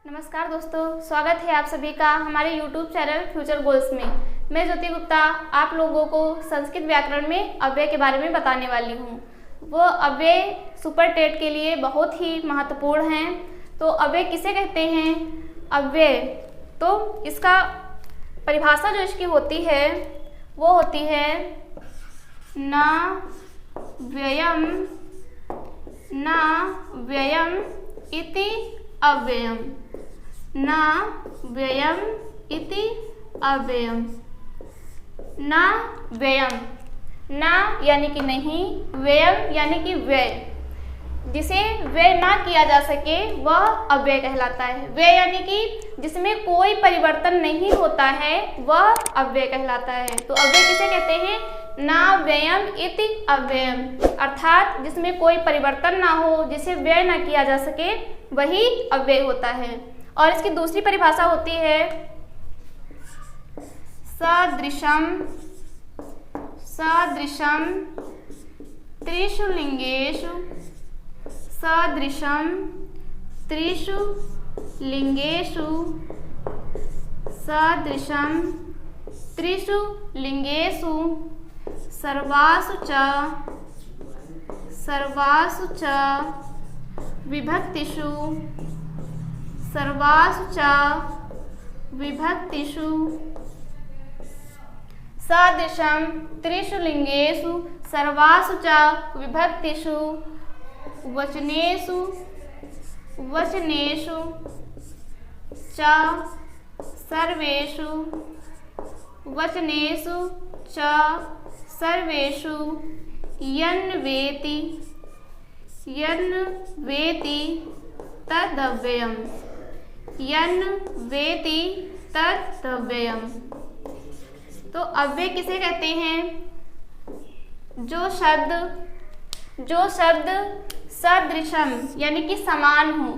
नमस्कार दोस्तों, स्वागत है आप सभी का हमारे YouTube चैनल फ्यूचर गोल्स में। मैं ज्योति गुप्ता आप लोगों को संस्कृत व्याकरण में अव्यय के बारे में बताने वाली हूँ। वो अव्यय सुपर टेट के लिए बहुत ही महत्वपूर्ण हैं। तो अव्यय किसे कहते हैं? अव्यय तो इसका परिभाषा जो इसकी होती है वो होती है न व्ययम इति अव्ययम। न व्ययम इति अव्ययम। न व्ययम, न यानी कि नहीं, व्ययम यानी कि व्यय। जिसे व्यय ना किया जा सके वह अव्यय कहलाता है। व्यय यानी कि जिसमें कोई परिवर्तन नहीं होता है वह अव्यय कहलाता है। तो अव्यय किसे कहते हैं? ना व्ययम इति अव्ययम, अर्थात जिसमें कोई परिवर्तन ना हो, जिसे व्यय ना किया जा सके वही अव्यय होता है। और इसकी दूसरी परिभाषा होती है सदृशम त्रिषु लिंगेषु। सदृशम त्रिषु लिंगेषु। सदृशम त्रिषु लिंगेषु सर्वासु च विभक्तिषु। सर्वासु च विभक्तिषु। सदृशम त्रिषु लिंगेषु सर्वासु च विभक्तिषु वचनेषु च सर्वेषु। वचनेषु च सर्वेषु यन्वेति तदव्ययम्। यन्वेति तदव्ययम्। तो अव्यय किसे कहते हैं? जो शब्द सदृशम यानी कि समान हो,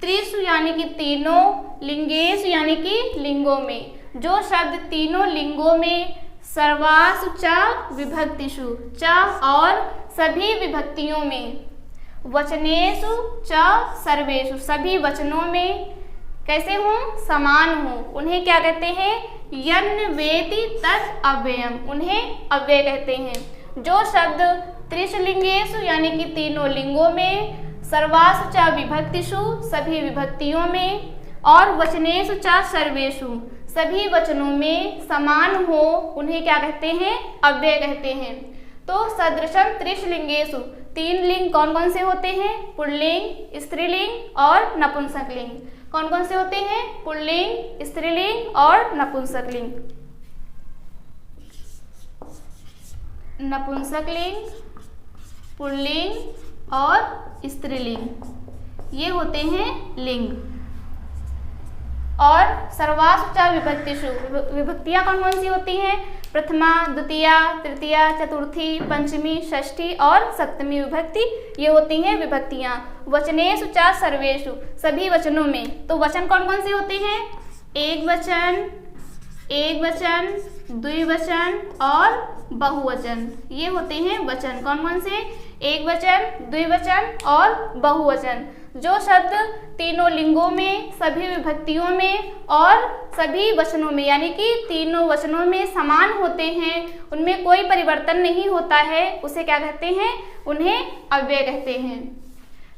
त्रिषु यानी कि तीनों, लिंगेषु यानी कि लिंगों में, जो शब्द तीनों लिंगों में, सर्वासु च विभक्तिषु, च और सभी विभक्तियों में, वचनेषु च सर्वेषु सभी वचनों में कैसे हों? समान हों। उन्हें क्या कहते हैं? यन्वेति तद अव्ययम, उन्हें अव्यय कहते हैं। जो शब्द त्रिशलिंगेषु यानी कि तीनों लिंगों में, सर्वासु च विभक्तिषु सभी विभक्तियों में, और वचनेषु च सर्वेषु सभी वचनों में समान हो, उन्हें क्या कहते हैं? अव्यय कहते हैं। तो सदृशम त्रिशलिंगेषु, तीन लिंग कौन कौन से होते हैं? पुल्लिंग, स्त्रीलिंग और नपुंसकलिंग। कौन कौन से होते हैं? पुल्लिंग, स्त्रीलिंग और नपुंसकलिंग। नपुंसकलिंग, पुल्लिंग और स्त्रीलिंग, ये होते हैं लिंग। और सर्वासु च विभक्तिषु, विभक्तियाँ कौन कौन सी होती हैं? प्रथमा, द्वितीया, तृतीया, चतुर्थी, पंचमी, षष्ठी और सप्तमी विभक्ति, ये होती हैं विभक्तियाँ। वचनेषु च सर्वेषु सभी वचनों में, तो वचन कौन कौन से होते हैं? एक वचन, द्विवचन और बहुवचन, ये होते हैं वचन। कौन कौन से? एक वचन, द्विवचन और बहुवचन। जो शब्द तीनों लिंगों में, सभी विभक्तियों में और सभी वचनों में यानी कि तीनों वचनों में समान होते हैं, उनमें कोई परिवर्तन नहीं होता है, उसे क्या कहते हैं? उन्हें अव्यय कहते हैं।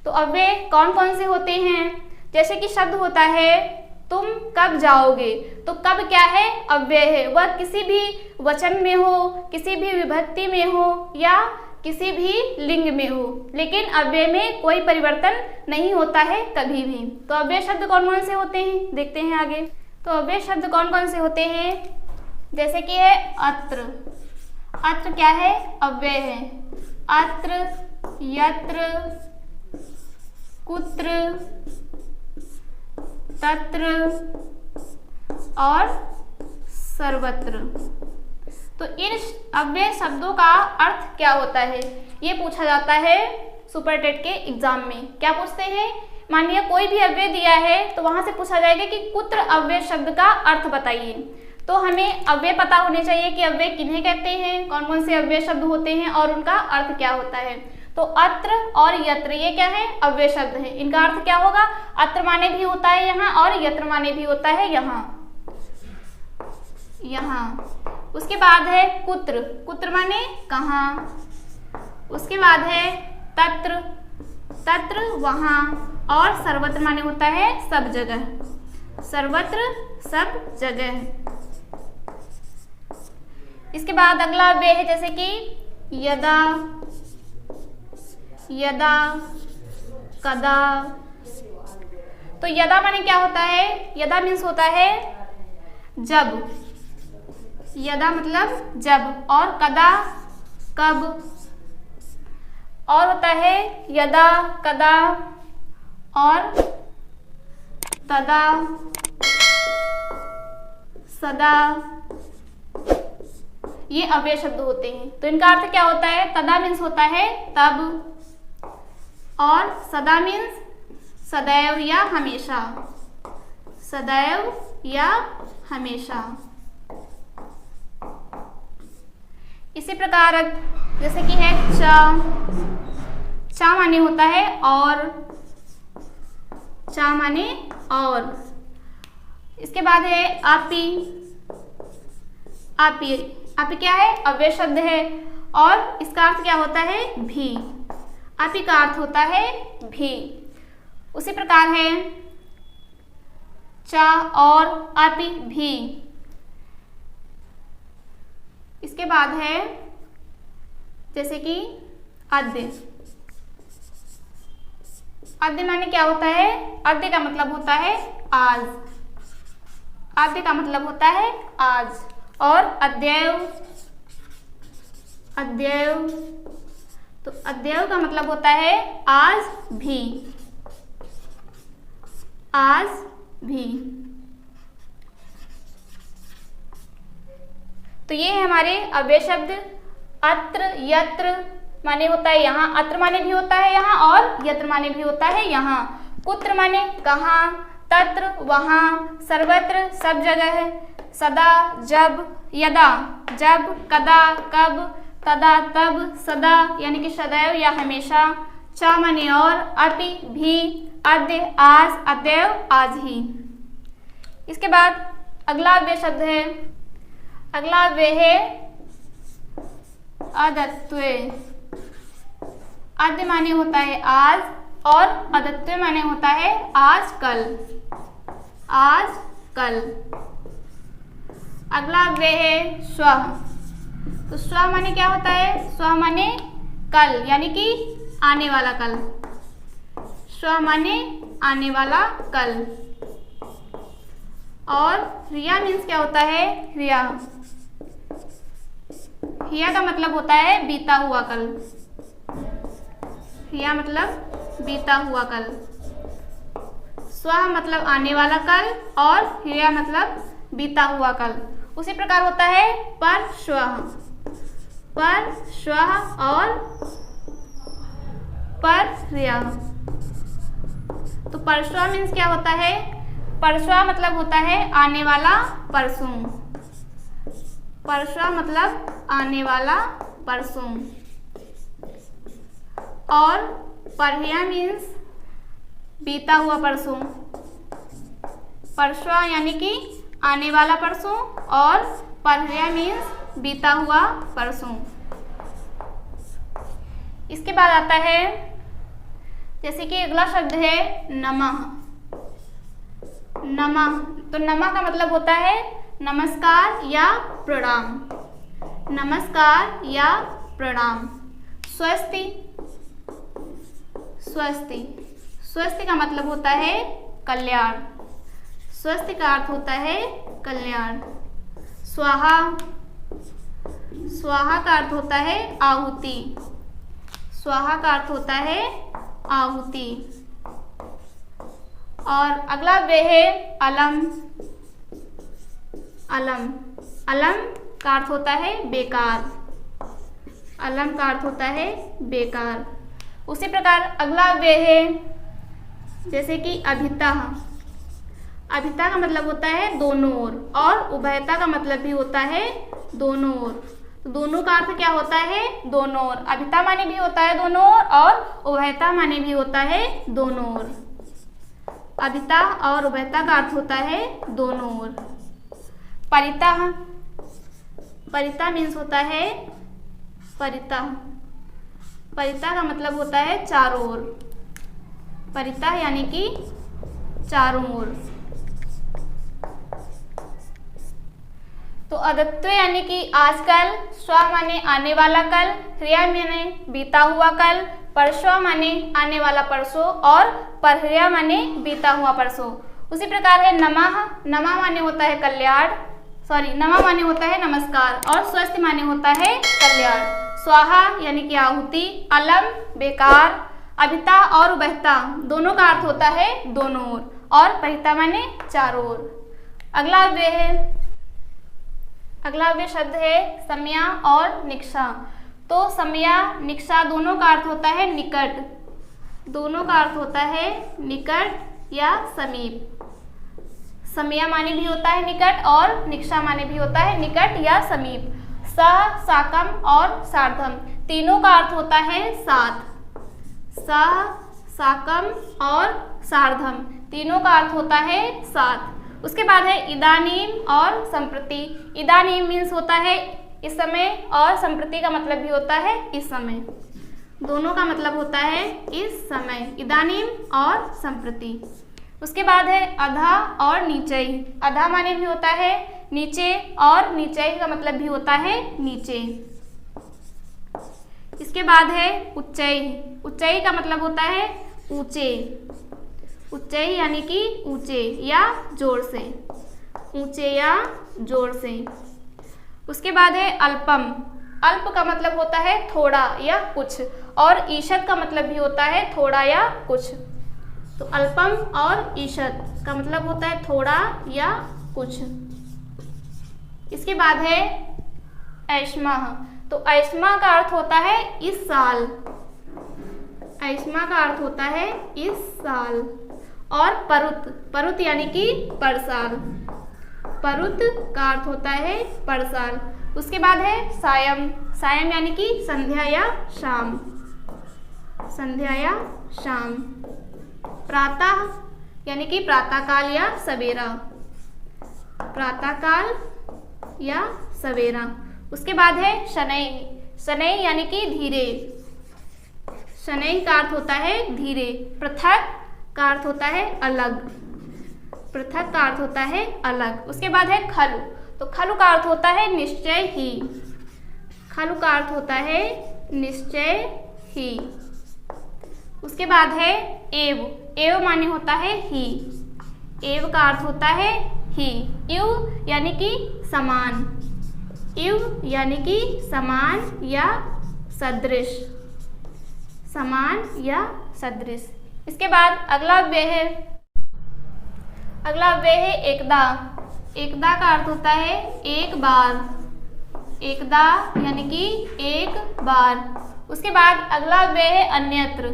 तो अव्यय कौन कौन से होते हैं? जैसे कि शब्द होता है तुम कब जाओगे, तो कब क्या है? अव्यय है। वह किसी भी वचन में हो, किसी भी विभक्ति में हो या किसी भी लिंग में हो, लेकिन अव्यय में कोई परिवर्तन नहीं होता है कभी भी। तो अव्यय शब्द कौन कौन से होते हैं देखते हैं आगे। तो अव्यय शब्द कौन कौन से होते हैं? जैसे कि है अत्र। अत्र क्या है? अव्यय है। अत्र, यत्र, कुत्र, तत्र और सर्वत्र। तो इन अव्यय शब्दों का अर्थ क्या होता है, ये पूछा जाता है सुपर टेट के एग्जाम में। क्या पूछते हैं? मानिए कोई भी अव्यय दिया है तो वहां से पूछा जाएगा कि कुत्र अव्यय शब्द का अर्थ बताइए। तो हमें अव्यय पता होने चाहिए कि अव्यय किन्हें कहते हैं, कौन कौन से अव्यय शब्द होते हैं और उनका अर्थ क्या होता है। तो अत्र और यत्र ये क्या है? अव्यय शब्द है। इनका अर्थ क्या होगा? अत्र माने भी होता है यहाँ और यत्र माने भी होता है यहाँ। उसके बाद है कुत्र, कुत्र माने कहाँ। उसके बाद है तत्र, तत्र वहाँ, और सर्वत्र माने होता है सब जगह, सर्वत्र सब जगह। इसके बाद अगला अव्यय है जैसे कि यदा, यदा, कदा। तो यदा माने क्या होता है? यदा मीन्स होता है जब, यदा मतलब जब, और कदा कब, और होता है यदा, कदा और तदा, सदा। ये अव्यय शब्द होते हैं। तो इनका अर्थ क्या होता है? तदा मीन्स होता है तब, और सदा मीन्स सदैव या हमेशा, सदैव या हमेशा। इसी प्रकार जैसे कि है चा, चा माने होता है और, चा माने और। इसके बाद है आपी, आपी, आपी क्या है? अव्यय शब्द है और इसका अर्थ क्या होता है? भी। आपी का अर्थ होता है भी। उसी प्रकार है चा और आपी भी। इसके बाद है जैसे कि अद्य, अद्य माने क्या होता है? अद्य का मतलब होता है आज, अद्य का मतलब होता है आज। और अद्यैव, अद्यैव, तो अद्यैव का मतलब होता है आज भी, आज भी। तो ये है हमारे अव्यय शब्द। अत्र, यत्र माने होता है यहाँ, अत्र माने भी होता है यहाँ, और यत्र माने भी होता है यहाँ। कुत्र माने कहाँ, तत्र वहाँ, सर्वत्र सब जगह, सदा जब, यदा जब, कदा कब, तदा तब, सदा यानी कि सदैव या हमेशा, चा माने और, अपि भी, अद्य आज, अद्यैव आज ही। इसके बाद अगला अव्यय शब्द है, अगला अव्यय है अदत्वे। अद्य माने होता है आज और अदत्वे माने होता है आज कल, आज कल। अगला अव्यय है स्वः। तो स्वः माने क्या होता है? स्वः माने कल यानी कि आने वाला कल, स्वः माने आने वाला कल। और रिया मीन्स क्या होता है? रिया, रिया का मतलब होता है बीता हुआ कल, रिया मतलब बीता हुआ कल। स्वः मतलब आने वाला कल और रिया मतलब बीता हुआ कल। उसी प्रकार होता है परश्वः, परश्वः और परश्वः। तो परश्वः मीन्स क्या होता है? परश्वः मतलब होता है आने वाला परसों, परश्वः मतलब आने वाला परसों। और परह्यः मीन्स बीता हुआ परसों, परश्वः यानी कि आने वाला परसों और परह्यः मीन्स बीता हुआ परसों। इसके बाद आता है जैसे कि अगला शब्द है नमः। नमः, तो नमः का मतलब होता है नमस्कार या प्रणाम, नमस्कार या प्रणाम। स्वस्ति, स्वस्ति, स्वस्ति का मतलब होता है कल्याण, स्वस्ति का अर्थ होता है कल्याण। स्वाहा, स्वाहा का अर्थ होता है आहुति, स्वाहा का अर्थ होता है आहुति। और अगला अव्यय है अलम। अलम, अलम का अर्थ होता है बेकार, अलम का अर्थ होता है बेकार। उसी प्रकार अगला अव्यय है जैसे कि अभिता। अभिता का मतलब होता है दोनों ओर, और उभयता का मतलब भी होता है दोनों ओर। तो दोनों का अर्थ क्या होता है? दोनों ओर। अभिता माने भी होता है दोनों ओर और उभयता माने भी होता है दोनों ओर। अभिता और उभयता का अर्थ होता है दोनों ओर। परितः, परितः मीन्स होता है परितः। परितः का मतलब होता है चारों ओर। परितः यानी कि चारों ओर। तो अदत्व यानी कि आजकल, स्व माने आने वाला कल, क्रिया माने बीता हुआ कल, परसों माने आने वाला परसों और परह्रिया माने बीता हुआ परसों। उसी प्रकार है नमः, नमः माने होता है कल्याण, नमः माने होता है नमस्कार और स्वस्ति माने होता है कल्याण। स्वाहा यानी कि आहुति, अलम बेकार। अभिता और उभयता दोनों का अर्थ होता है दोनों ओर और परिता माने चारों ओर। अगला अव्यय है, अगला अव्यय शब्द है समया और निकषा। तो समया निकषा दोनों का अर्थ होता है निकट, दोनों का अर्थ होता है निकट या समीप। समया माने भी होता है निकट और निकषा माने भी होता है निकट या समीप। सह, साकम और सार्धम तीनों का अर्थ होता है साथ। सह, साकम और सार्धम तीनों का अर्थ होता है साथ। उसके बाद है इदानीम और संप्रति। इदानीम मीन्स होता है इस समय और संप्रति का मतलब भी होता है इस समय। दोनों का मतलब होता है इस समय, इदानीम और संप्रति। उसके बाद है अधा और नीचई। अधा माने भी होता है नीचे और नीचई का मतलब भी होता है नीचे। इसके बाद है उच्चई। उच्चई का मतलब होता है ऊंचे। उच्चई यानी कि ऊंचे या जोर से, ऊंचे या जोर से। उसके बाद है अल्पम। अल्प का मतलब होता है थोड़ा या कुछ और ईषद का मतलब भी होता है थोड़ा या कुछ। तो अल्पम और ईषद का मतलब होता है थोड़ा या कुछ। इसके बाद है ऐष्मा। तो ऐष्मा का अर्थ होता है इस साल। ऐष्मा का अर्थ होता है इस साल। और परुत, परुत यानी कि परसाल। परुत का अर्थ होता है परसाल। उसके बाद है सायं। सायं यानी कि संध्या या शाम, संध्या या शाम। प्रातः यानी कि प्रातःकाल या सवेरा, प्रातःकाल या सवेरा। उसके बाद है शनै। शनै यानी कि धीरे। शनै का अर्थ होता है धीरे। पृथक का अर्थ होता है अलग, पृथक का अर्थ होता है अलग। उसके बाद है खलु। तो खलु का अर्थ होता है निश्चय ही। खलु का अर्थ होता है निश्चय ही। उसके बाद है एव। एव माने होता है ही। एव का अर्थ होता है ही। इव यानी कि समान। इव यानी कि समान या सदृश, समान या सदृश। इसके बाद अगला अव्यय है, अगला अव्यय है एकदा। एकदा का अर्थ होता है एक बार। एकदा यानी कि एक बार। उसके बाद अगला अव्यय है अन्यत्र।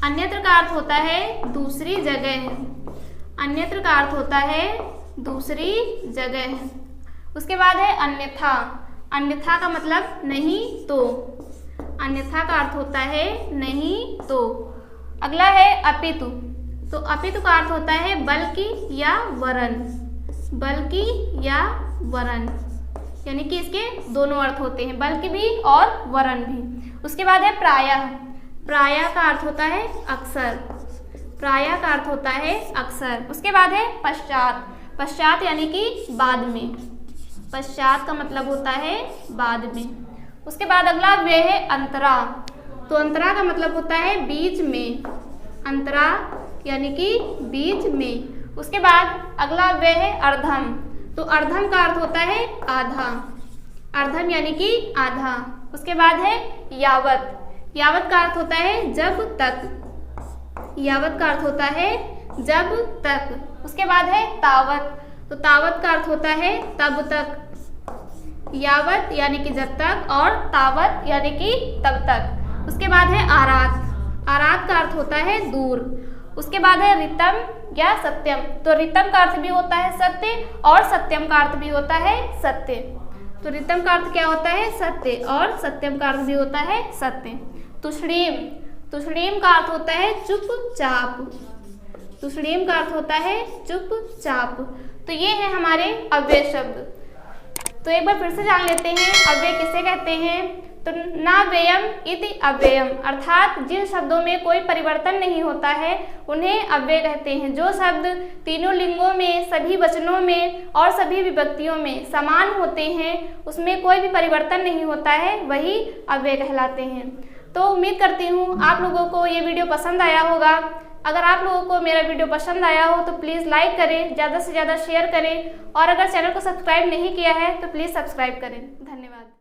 अन्यत्र का अर्थ होता है दूसरी जगह। अन्यत्र का अर्थ होता है दूसरी जगह। उसके बाद है अन्यथा। अन्यथा का मतलब नहीं तो। अन्यथा का अर्थ होता है नहीं तो। अगला है अपितु। तो अपितु का अर्थ होता है बल्कि या वरन। बल्कि या वरन यानी कि इसके दोनों अर्थ होते हैं, बल्कि भी और वरन भी। उसके बाद है प्रायः। प्रायः का अर्थ होता है अक्सर। प्रायः का अर्थ होता है अक्सर। उसके बाद है पश्चात। पश्चात यानी कि बाद में। पश्चात का मतलब होता है बाद में। उसके बाद अगला अव्यय है अंतरा। तो अंतरा का मतलब होता है बीच में। अंतरा यानी कि बीच में। उसके बाद अगला अव्यय है अर्धम। तो अर्धम का अर्थ होता है आधा। अर्धम यानी कि आधा। उसके बाद है यावत। यावत का अर्थ होता है जब तक। यावत का अर्थ होता है जब तक। उसके बाद है तावत। तो तावत का अर्थ होता है तब तक। यावत यानी कि जब तक और तावत यानी कि तब तक। उसके बाद है आरात। आरात का अर्थ होता है दूर। उसके बाद है ऋतम या सत्यम। तो ऋतम का अर्थ भी होता है सत्य और सत्यम का अर्थ भी होता है सत्य। तो रितम का अर्थ क्या होता है? सत्य, और सत्यम का अर्थ भी होता है सत्य। तुष्णीम, तुष्णीम का अर्थ होता है चुपचाप, तुष्णीम का अर्थ होता है चुपचाप। तो ये है हमारे अव्यय शब्द। तो एक बार फिर से जान लेते हैं अव्यय किसे कहते हैं। तो नाव्ययम इति अव्ययम, अर्थात जिन शब्दों में कोई परिवर्तन नहीं होता है उन्हें अव्यय कहते हैं। जो शब्द तीनों लिंगों में, सभी वचनों में और सभी विभक्तियों में समान होते हैं, उसमें कोई भी परिवर्तन नहीं होता है, वही अव्यय कहलाते हैं। तो उम्मीद करती हूँ आप लोगों को ये वीडियो पसंद आया होगा। अगर आप लोगों को मेरा वीडियो पसंद आया हो तो प्लीज़ लाइक करें, ज़्यादा से ज़्यादा शेयर करें, और अगर चैनल को सब्सक्राइब नहीं किया है तो प्लीज़ सब्सक्राइब करें। धन्यवाद।